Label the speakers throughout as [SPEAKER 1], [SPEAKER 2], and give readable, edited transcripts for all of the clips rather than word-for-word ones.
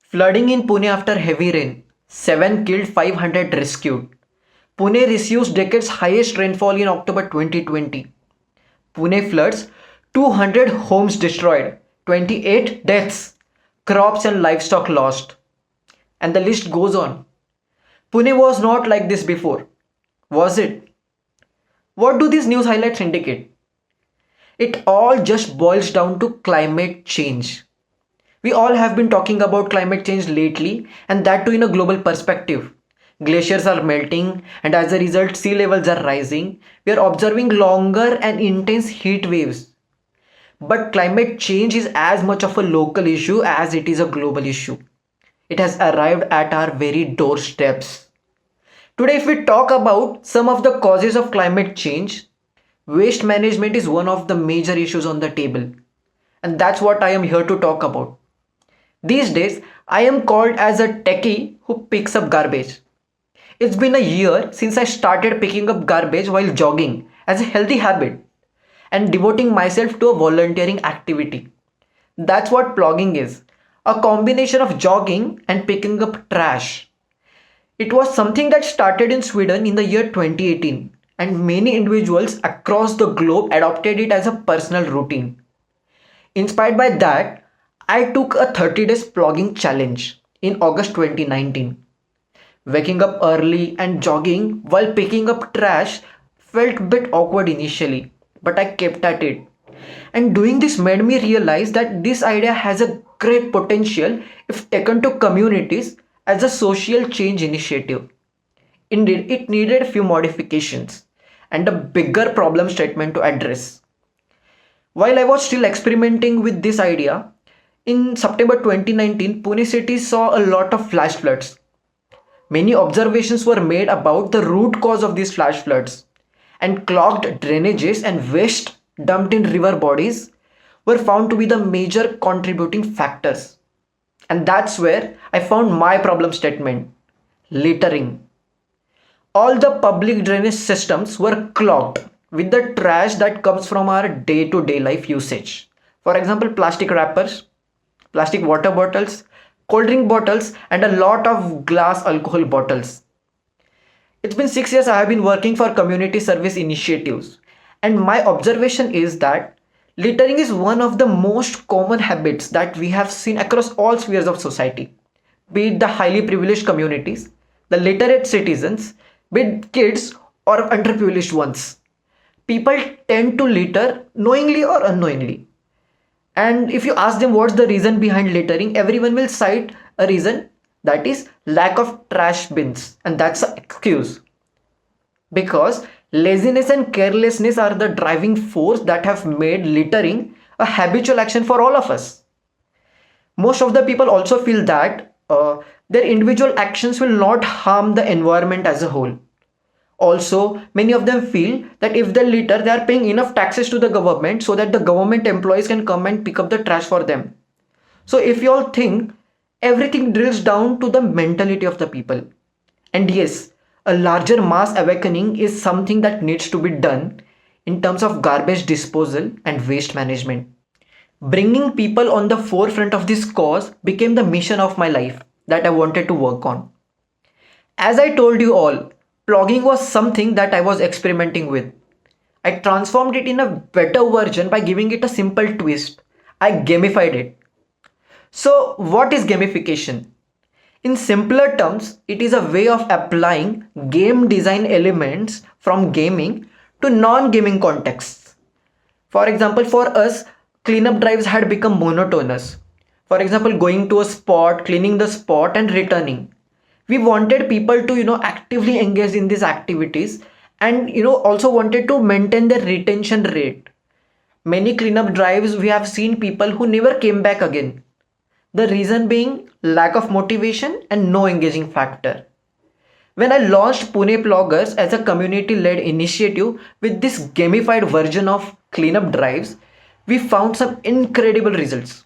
[SPEAKER 1] Flooding in Pune after heavy rain. 7 killed, 500 rescued. Pune receives decade's highest rainfall in October 2020. Pune floods, 200 homes destroyed, 28 deaths, crops and livestock lost. And the list goes on. Pune was not like this before, was it? What do these news highlights indicate? It all just boils down to climate change. We all have been talking about climate change lately, and that too in a global perspective. Glaciers are melting, and as a result, sea levels are rising. We are observing longer and intense heat waves. But climate change is as much of a local issue as it is a global issue. It has arrived at our very doorsteps. Today, if we talk about some of the causes of climate change, waste management is one of the major issues on the table. And that's what I am here to talk about. These days, I am called as a techie who picks up garbage. It's been a year since I started picking up garbage while jogging as a healthy habit and devoting myself to a volunteering activity. That's what plogging is, a combination of jogging and picking up trash. It was something that started in Sweden in the year 2018, and many individuals across the globe adopted it as a personal routine. Inspired by that, I took a 30 days plogging challenge in August 2019. Waking up early and jogging while picking up trash felt a bit awkward initially, but I kept at it. And doing this made me realize that this idea has a great potential if taken to communities as a social change initiative. Indeed, it needed a few modifications and a bigger problem statement to address. While I was still experimenting with this idea, in September 2019, Pune city saw a lot of flash floods. Many observations were made about the root cause of these flash floods, and clogged drainages and waste dumped in river bodies were found to be the major contributing factors. And that's where I found my problem statement: littering. All the public drainage systems were clogged with the trash that comes from our day to day life usage. For example, plastic wrappers, plastic water bottles, cold drink bottles, and a lot of glass alcohol bottles. It's been 6 years I have been working for community service initiatives, and my observation is that littering is one of the most common habits that we have seen across all spheres of society, be it the highly privileged communities, the literate citizens, be it kids or underprivileged ones. People tend to litter knowingly or unknowingly. And if you ask them what's the reason behind littering, everyone will cite a reason, that is lack of trash bins. And that's an excuse. Because laziness and carelessness are the driving force that have made littering a habitual action for all of us. Most of the people also feel that their individual actions will not harm the environment as a whole. Also, many of them feel that if they litter, they are paying enough taxes to the government so that the government employees can come and pick up the trash for them. So, if you all think, everything drills down to the mentality of the people. And yes, a larger mass awakening is something that needs to be done in terms of garbage disposal and waste management. Bringing people on the forefront of this cause became the mission of my life that I wanted to work on. As I told you all, blogging was something that I was experimenting with. I transformed it in a better version by giving it a simple twist. I gamified it. So, what is gamification? In simpler terms, it is a way of applying game design elements from gaming to non gaming contexts. For example, for us, cleanup drives had become monotonous. For example, going to a spot, cleaning the spot, and returning. We wanted people to, actively engage in these activities, and, also wanted to maintain their retention rate. Many cleanup drives, we have seen people who never came back again. The reason being lack of motivation and no engaging factor. When I launched Pune Ploggers as a community led initiative with this gamified version of cleanup drives, we found some incredible results.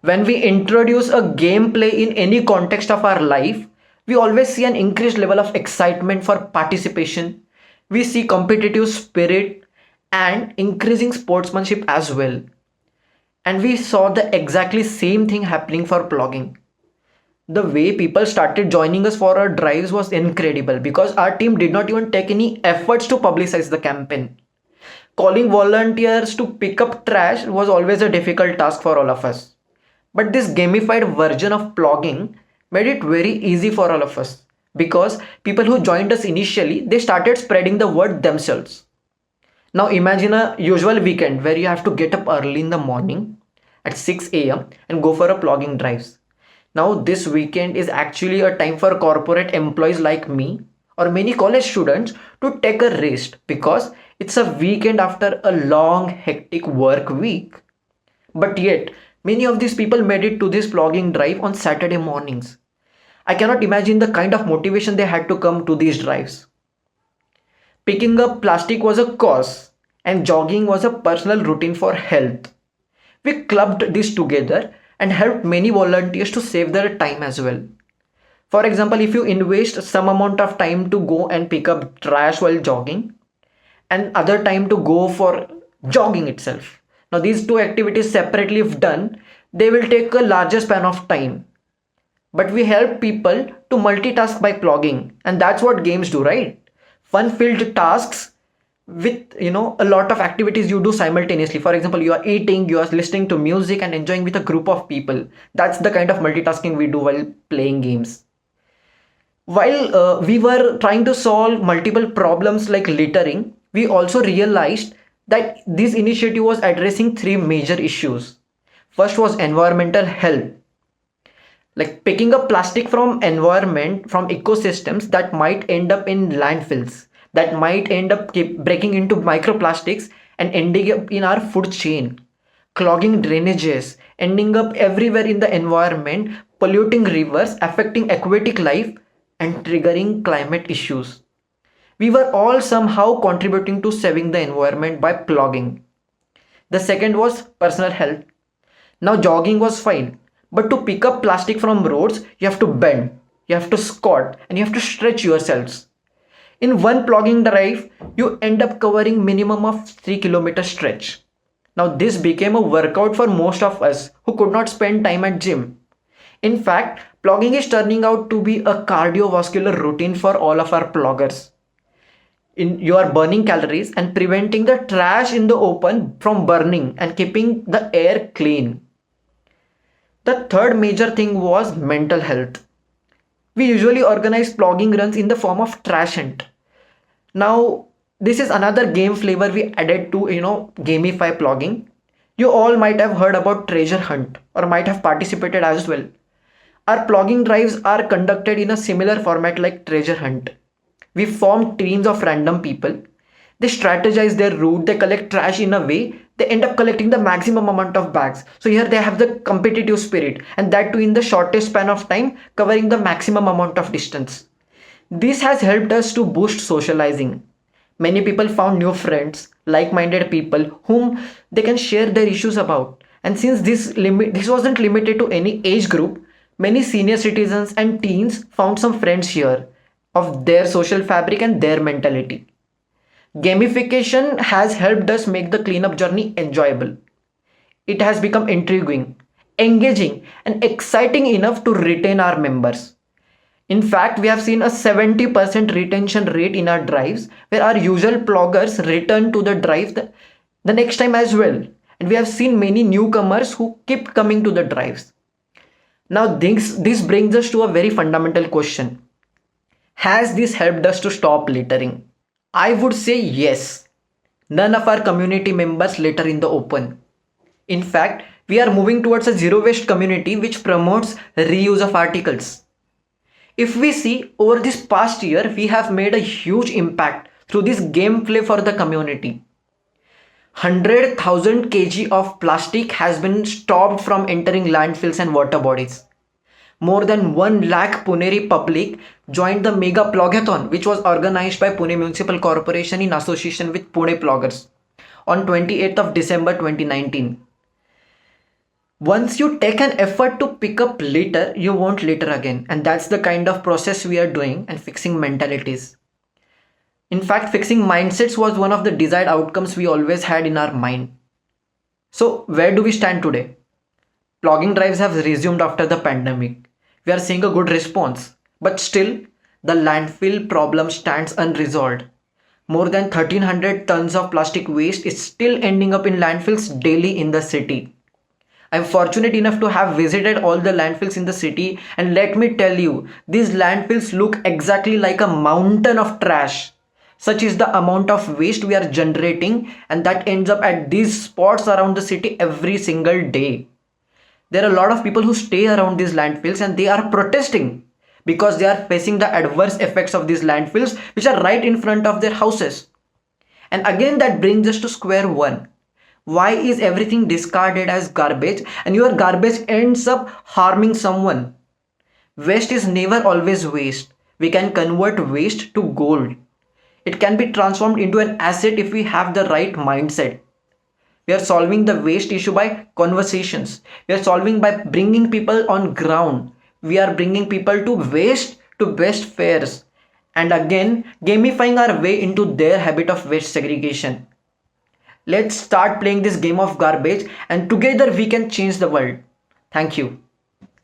[SPEAKER 1] When we introduce a gameplay in any context of our life, we always see an increased level of excitement for participation. We see competitive spirit and increasing sportsmanship as well. And we saw the exactly same thing happening for blogging. The way people started joining us for our drives was incredible because our team did not even take any efforts to publicize the campaign. Calling volunteers to pick up trash was always a difficult task for all of us. But this gamified version of plogging made it very easy for all of us because people who joined us initially, they started spreading the word themselves. Now imagine a usual weekend where you have to get up early in the morning at 6 a.m. and go for a plogging drives. Now this weekend is actually a time for corporate employees like me or many college students to take a rest because it's a weekend after a long hectic work week. But yet, many of these people made it to this plogging drive on Saturday mornings. I cannot imagine the kind of motivation they had to come to these drives. Picking up plastic was a cause, and jogging was a personal routine for health. We clubbed this together and helped many volunteers to save their time as well. For example, if you invest some amount of time to go and pick up trash while jogging, and other time to go for jogging itself. Now, these two activities separately, if done, they will take a larger span of time. But we help people to multitask by plogging, and that's what games do, right? Fun-filled tasks with a lot of activities you do simultaneously. For example, you are eating, you are listening to music and enjoying with a group of people. That's the kind of multitasking we do while playing games. While we were trying to solve multiple problems like littering, we also realized that this initiative was addressing three major issues. First was environmental health, like picking up plastic from environment, from ecosystems that might end up in landfills, that might end up breaking into microplastics and ending up in our food chain, clogging drainages, ending up everywhere in the environment, polluting rivers, affecting aquatic life, and triggering climate issues. We were all somehow contributing to saving the environment by plogging. The second was personal health. Now, jogging was fine, but to pick up plastic from roads, you have to bend, you have to squat, and you have to stretch yourselves. In one plogging drive, you end up covering minimum of 3 kilometer stretch. Now, this became a workout for most of us who could not spend time at gym. In fact, plogging is turning out to be a cardiovascular routine for all of our ploggers. You are burning calories and preventing the trash in the open from burning and keeping the air clean. The third major thing was mental health. We usually organize plogging runs in the form of trash hunt. Now, this is another game flavor we added to, gamify plogging. You all might have heard about treasure hunt or might have participated as well. Our plogging drives are conducted in a similar format like treasure hunt. We form teams of random people. They strategize their route, they collect trash in a way, they end up collecting the maximum amount of bags. So here they have the competitive spirit, and that too in the shortest span of time, covering the maximum amount of distance. This has helped us to boost socializing. Many people found new friends, like-minded people whom they can share their issues about. And since this wasn't limited to any age group, many senior citizens and teens found some friends here of their social fabric and their mentality. Gamification has helped us make the cleanup journey enjoyable. It has become intriguing, engaging, and exciting enough to retain our members. In fact, we have seen a 70% retention rate in our drives, where our usual ploggers return to the drive the next time as well. And we have seen many newcomers who keep coming to the drives. Now, this brings us to a very fundamental question. Has this helped us to stop littering? I would say yes. None of our community members litter in the open. In fact, we are moving towards a zero waste community which promotes reuse of articles. If we see over this past year, we have made a huge impact through this gameplay for the community. 100,000 kg of plastic has been stopped from entering landfills and water bodies. More than 1 lakh Puneri public joined the Mega Plogathon, which was organized by Pune Municipal Corporation in association with Pune Ploggers on 28th of December 2019. Once you take an effort to pick up litter, you won't litter again. And that's the kind of process we are doing and fixing mentalities. In fact, fixing mindsets was one of the desired outcomes we always had in our mind. So where do we stand today? Plogging drives have resumed after the pandemic. We are seeing a good response, but still, the landfill problem stands unresolved. More than 1300 tons of plastic waste is still ending up in landfills daily in the city. I'm fortunate enough to have visited all the landfills in the city, and let me tell you, these landfills look exactly like a mountain of trash. Such is the amount of waste we are generating, and that ends up at these spots around the city every single day. There are a lot of people who stay around these landfills and they are protesting because they are facing the adverse effects of these landfills, which are right in front of their houses. And again, that brings us to square one. Why is everything discarded as garbage and your garbage ends up harming someone? Waste is never always waste. We can convert waste to gold. It can be transformed into an asset if we have the right mindset. We are solving the waste issue by conversations. We are solving by bringing people on ground. We are bringing people to waste to best fairs. And again, gamifying our way into their habit of waste segregation. Let's start playing this game of garbage and together we can change the world. Thank you.